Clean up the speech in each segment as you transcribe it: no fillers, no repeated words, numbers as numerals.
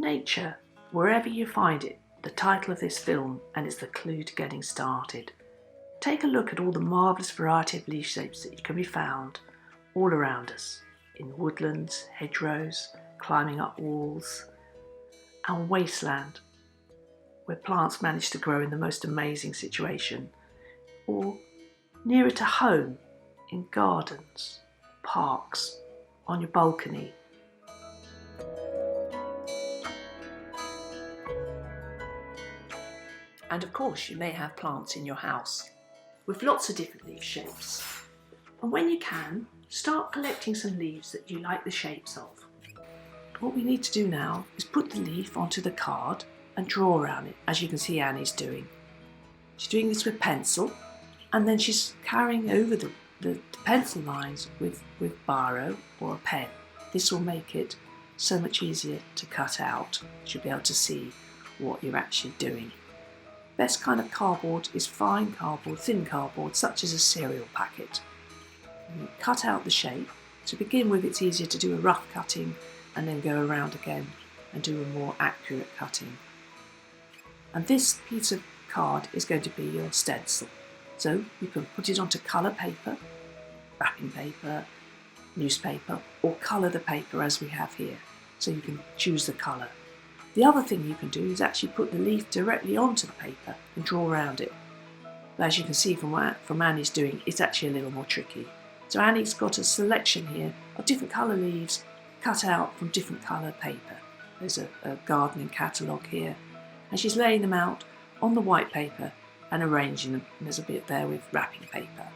nature wherever you find it, the title of this film, and it's the clue to getting started. Take a look at all the marvellous variety of leaf shapes that can be found all around us, in woodlands, hedgerows, climbing up walls, and wasteland, where plants manage to grow in the most amazing situation, or nearer to home, in gardens, parks, on your balcony. And of course, you may have plants in your house with lots of different leaf shapes. And when you can, start collecting some leaves that you like the shapes of. What we need to do now is put the leaf onto the card and draw around it, as you can see Annie's doing. She's doing this with pencil, and then she's carrying over the pencil lines with biro or a pen. This will make it so much easier to cut out. You'll be able to see what you're actually doing. Best kind of cardboard is fine cardboard, thin cardboard, such as a cereal packet. You cut out the shape. To begin with, it's easier to do a rough cutting and then go around again and do a more accurate cutting. And this piece of card is going to be your stencil. So you can put it onto colour paper, wrapping paper, newspaper, or colour the paper as we have here. So you can choose the colour. The other thing you can do is actually put the leaf directly onto the paper and draw around it. But as you can see from Annie's doing, it's actually a little more tricky. So Annie's got a selection here of different colour leaves cut out from different colour paper. There's a gardening catalogue here, and she's laying them out on the white paper and arranging them. And there's a bit there with wrapping paper.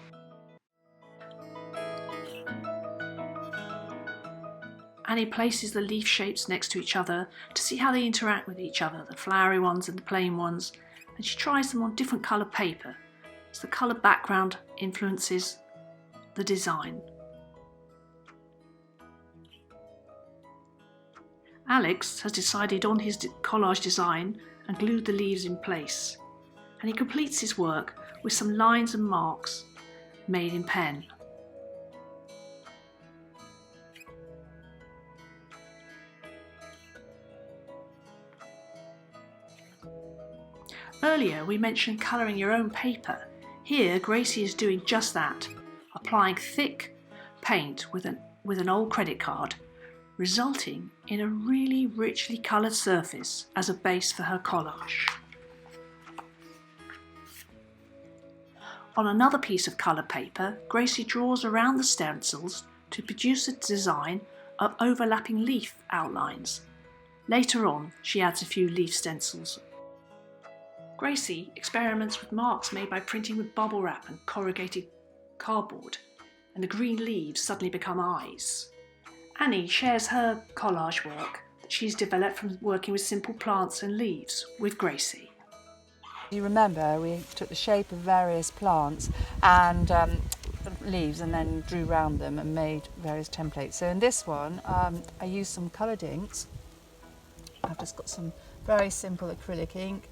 Annie places the leaf shapes next to each other to see how they interact with each other, the flowery ones and the plain ones, and she tries them on different coloured paper, as the colour background influences the design. Alex has decided on his collage design and glued the leaves in place, and he completes his work with some lines and marks made in pen. Earlier we mentioned colouring your own paper. Here Gracie is doing just that, applying thick paint with an old credit card, resulting in a really richly coloured surface as a base for her collage. On another piece of coloured paper, Gracie draws around the stencils to produce a design of overlapping leaf outlines. Later on, she adds a few leaf stencils. Gracie experiments with marks made by printing with bubble wrap and corrugated cardboard, and the green leaves suddenly become eyes. Annie shares her collage work that she's developed from working with simple plants and leaves with Gracie. You remember we took the shape of various plants and leaves and then drew round them and made various templates. So in this one I used some coloured inks. I've just got some very simple acrylic ink,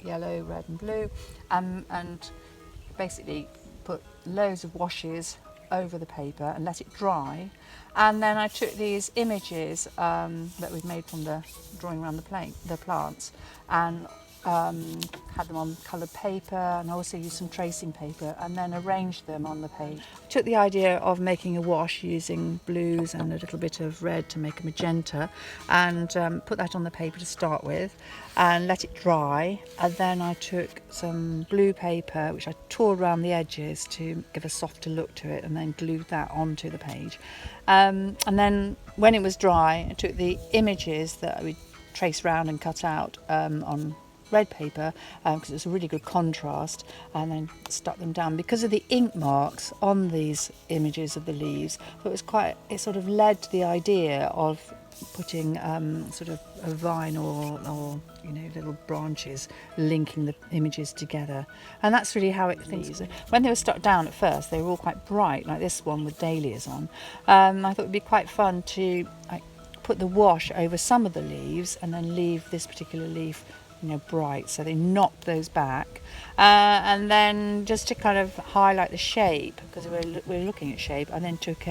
yellow, red and blue, and basically put loads of washes over the paper and let it dry, and then I took these images that we'd made from the drawing around the plants and had them on coloured paper, and I also used some tracing paper and then arranged them on the page. Took the idea of making a wash using blues and a little bit of red to make a magenta, and put that on the paper to start with and let it dry, and then I took some blue paper which I tore around the edges to give a softer look to it and then glued that onto the page, and then when it was dry I took the images that I would trace round and cut out on red paper because it's a really good contrast, and then stuck them down because of the ink marks on these images of the leaves. So it sort of led to the idea of putting sort of a vine or little branches linking the images together, and that's really how it thinks. When they were stuck down at first they were all quite bright, like this one with dahlias on. I thought it would be quite fun to put the wash over some of the leaves and then leave this particular leaf bright, so they knocked those back, and then just to kind of highlight the shape, because we're looking at shape, I then took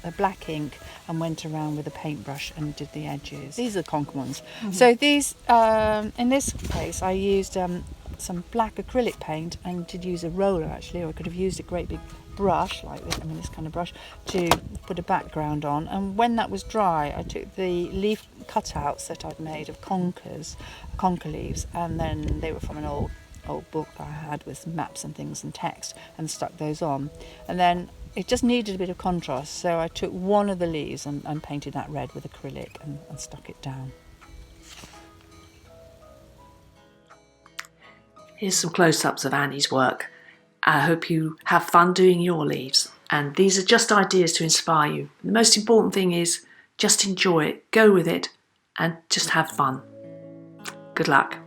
a black ink and went around with a paintbrush and did the edges. These are the conch ones. So these, in this case, I used some black acrylic paint and did use a roller actually, or I could have used a great big brush like this, this kind of brush, to put a background on. And when that was dry, I took the leaf cutouts that I'd made of conker leaves, and then they were from an old book that I had with maps and things and text, and stuck those on. And then it just needed a bit of contrast, so I took one of the leaves and painted that red with acrylic and stuck it down. Here's some close-ups of Annie's work. I hope you have fun doing your leaves, and these are just ideas to inspire you. The most important thing is just enjoy it, go with it, and just have fun. Good luck.